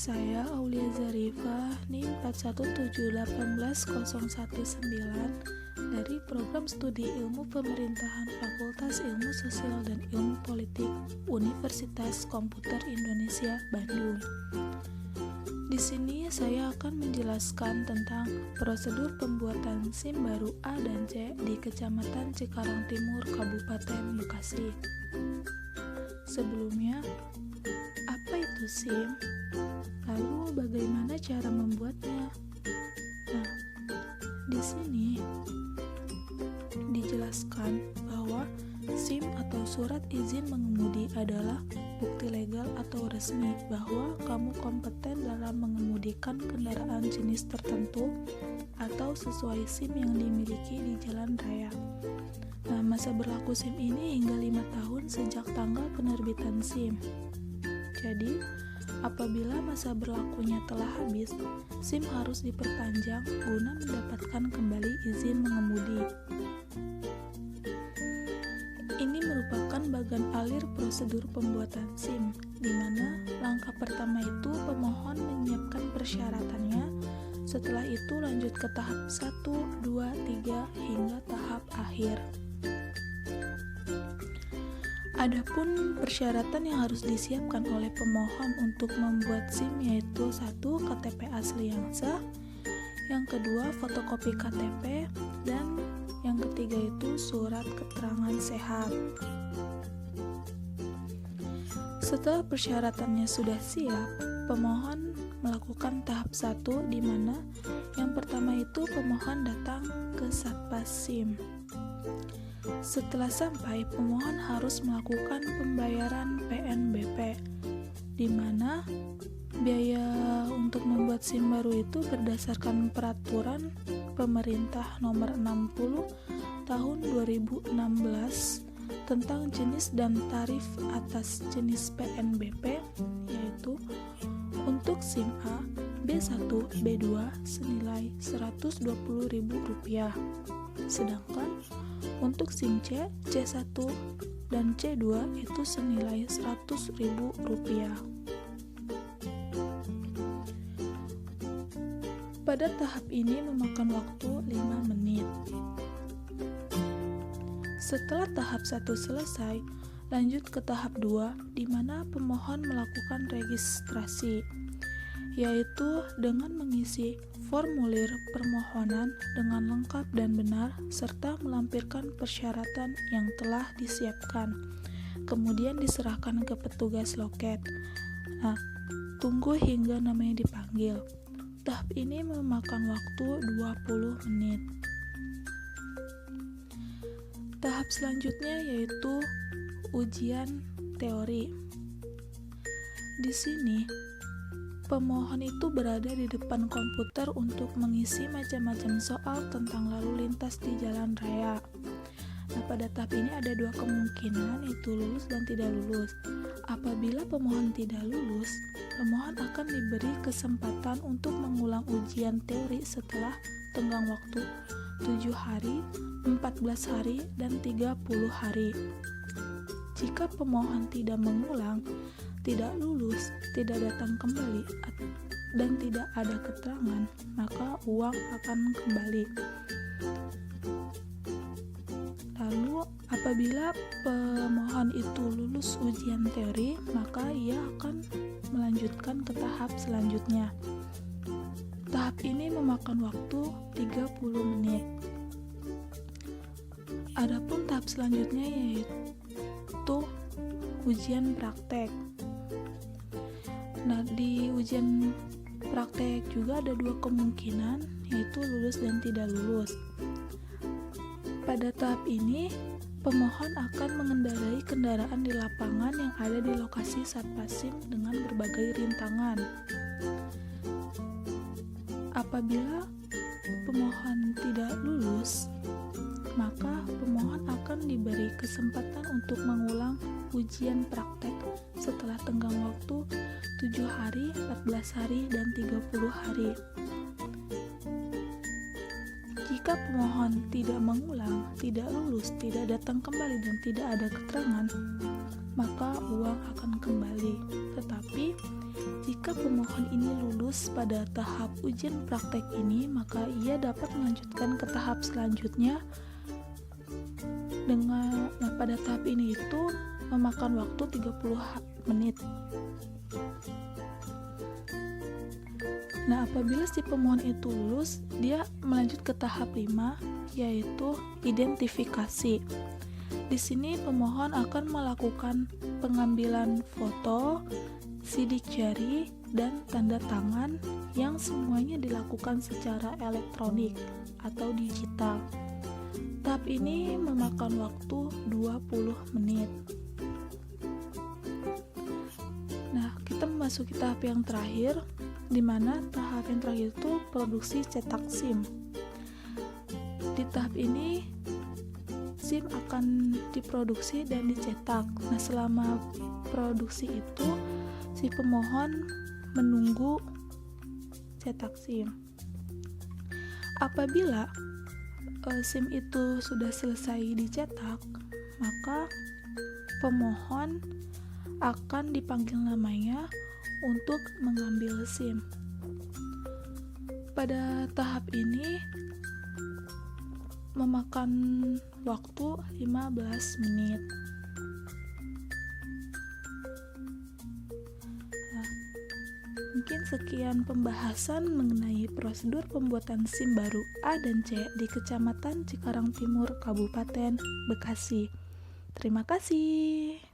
Saya Aulia Zarifah, NIM 417181019 dari Program Studi Ilmu Pemerintahan Fakultas Ilmu Sosial dan Ilmu Politik Universitas Komputer Indonesia, Bandung. Di sini saya akan menjelaskan tentang prosedur pembuatan SIM baru A dan C di Kecamatan Cikarang Timur, Kabupaten Bekasi. Sebelumnya, apa itu SIM? Lalu bagaimana cara membuatnya? Nah, di sini dijelaskan bahwa SIM atau surat izin mengemudi adalah bukti legal atau resmi bahwa kamu kompeten dalam mengemudikan kendaraan jenis tertentu atau sesuai SIM yang dimiliki di jalan raya. Nah, masa berlaku SIM ini hingga 5 tahun sejak tanggal penerbitan SIM. Jadi, apabila masa berlakunya telah habis, SIM harus diperpanjang guna mendapatkan kembali izin mengemudi. Ini merupakan bagian alir prosedur pembuatan SIM, di mana langkah pertama itu pemohon menyiapkan persyaratannya, setelah itu lanjut ke tahap 1, 2, 3, hingga tahap akhir. Adapun persyaratan yang harus disiapkan oleh pemohon untuk membuat SIM yaitu 1. KTP asli yang sah, yang kedua fotokopi KTP, dan yang ketiga itu surat keterangan sehat. Setelah persyaratannya sudah siap, pemohon melakukan tahap 1 di mana yang pertama itu pemohon datang ke Satpas SIM. Setelah sampai, pemohon harus melakukan pembayaran PNBP, di mana biaya untuk membuat SIM baru itu berdasarkan peraturan pemerintah nomor 60 tahun 2016 tentang jenis dan tarif atas jenis PNBP, yaitu untuk SIM A, B1, B2 senilai Rp120.000, sedangkan untuk SIM C, C1, dan C2 itu senilai Rp100.000. Pada tahap ini memakan waktu 5 menit. Setelah tahap 1 selesai, lanjut ke tahap 2 di mana pemohon melakukan registrasi, yaitu dengan mengisi formulir permohonan dengan lengkap dan benar serta melampirkan persyaratan yang telah disiapkan. Kemudian diserahkan ke petugas loket. Nah, tunggu hingga namanya dipanggil. Tahap ini memakan waktu 20 menit. Tahap selanjutnya yaitu ujian teori. Di sini, pemohon itu berada di depan komputer untuk mengisi macam-macam soal tentang lalu lintas di jalan raya. Nah, pada tahap ini ada 2 kemungkinan, yaitu lulus dan tidak lulus. Apabila pemohon tidak lulus, pemohon akan diberi kesempatan untuk mengulang ujian teori setelah tenggang waktu 7 hari, 14 hari, dan 30 hari. Jika pemohon tidak mengulang, tidak lulus, tidak datang kembali, dan tidak ada keterangan, maka uang akan kembali. Lalu, apabila pemohon itu lulus ujian teori, maka ia akan melanjutkan ke tahap selanjutnya. Tahap ini memakan waktu 30 menit. Adapun tahap selanjutnya yaitu ujian praktek. Nah, di ujian praktek juga ada 2 kemungkinan, yaitu lulus dan tidak lulus. Pada tahap ini, pemohon akan mengendarai kendaraan di lapangan yang ada di lokasi Satpas SIM dengan berbagai rintangan. Apabila pemohon tidak lulus, maka pemohon akan diberi kesempatan untuk mengulang ujian praktek setelah tenggang waktu 7 hari, 14 hari, dan 30 hari. Jika pemohon tidak mengulang, tidak lulus, tidak datang kembali, dan tidak ada keterangan, maka uang akan kembali. Tetapi, jika jika pemohon ini lulus pada tahap ujian praktek ini, maka ia dapat melanjutkan ke tahap selanjutnya pada tahap ini itu memakan waktu 30 menit. Nah, apabila si pemohon itu lulus, dia melanjut ke tahap 5, yaitu identifikasi. Di sini pemohon akan melakukan pengambilan foto, sidik jari, dan tanda tangan yang semuanya dilakukan secara elektronik atau digital. Tahap ini memakan waktu 20 menit. Nah, kita memasuki tahap yang terakhir, di mana tahap yang terakhir itu produksi cetak SIM. Di tahap ini, SIM akan diproduksi dan dicetak. Nah, selama produksi itu, si pemohon menunggu cetak SIM. Apabila SIM itu sudah selesai dicetak, maka pemohon akan dipanggil namanya untuk mengambil SIM. Pada tahap ini memakan waktu 15 menit. Mungkin sekian pembahasan mengenai prosedur pembuatan SIM baru A dan C di Kecamatan Cikarang Timur, Kabupaten Bekasi. Terima kasih.